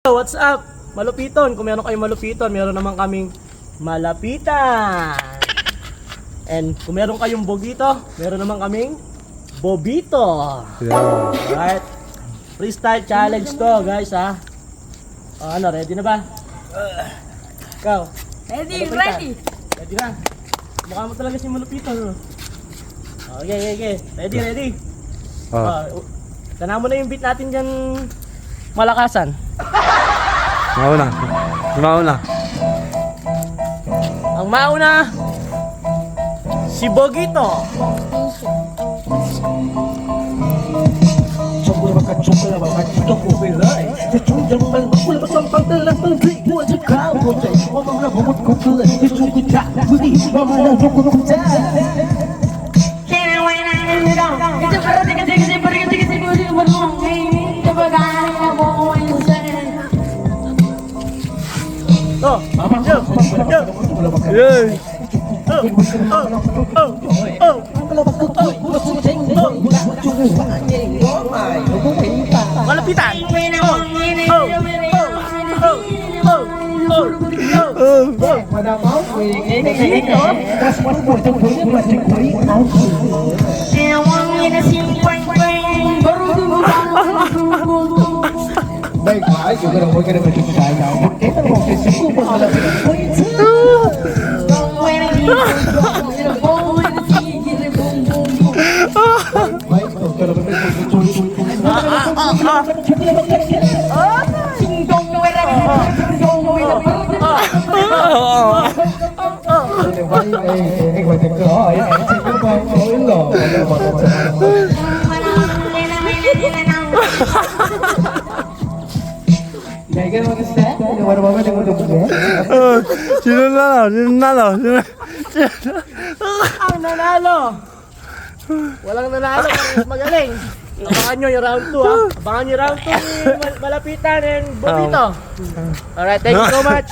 What's up? Malupiton. Kung meron kayong malupiton, meron naman kaming malapitan. And kung meron kayong bogito, meron naman kaming bobito. Alright. Freestyle challenge to, guys, ha. Ano, ready na ba? Ikaw? Ready. Ready na. Mukha mo talaga si malupiton. Okay. Ready. Tanaw mo na yung beat natin dyan, malakasan. Mauna. Ang mauna, si Bogito. Oh, Yay! Malapitan. Baik, juga dah boleh kena berjaya. Kita mau kesini pun ada. Baik, kalau Sino nanalo? Ang nanalo. Walang nanalo, magaling. Abangan nyo yung round 2, ha. Abangan nyo yung round 2 ni Malapitan and Bobito. Alright, thank you so much.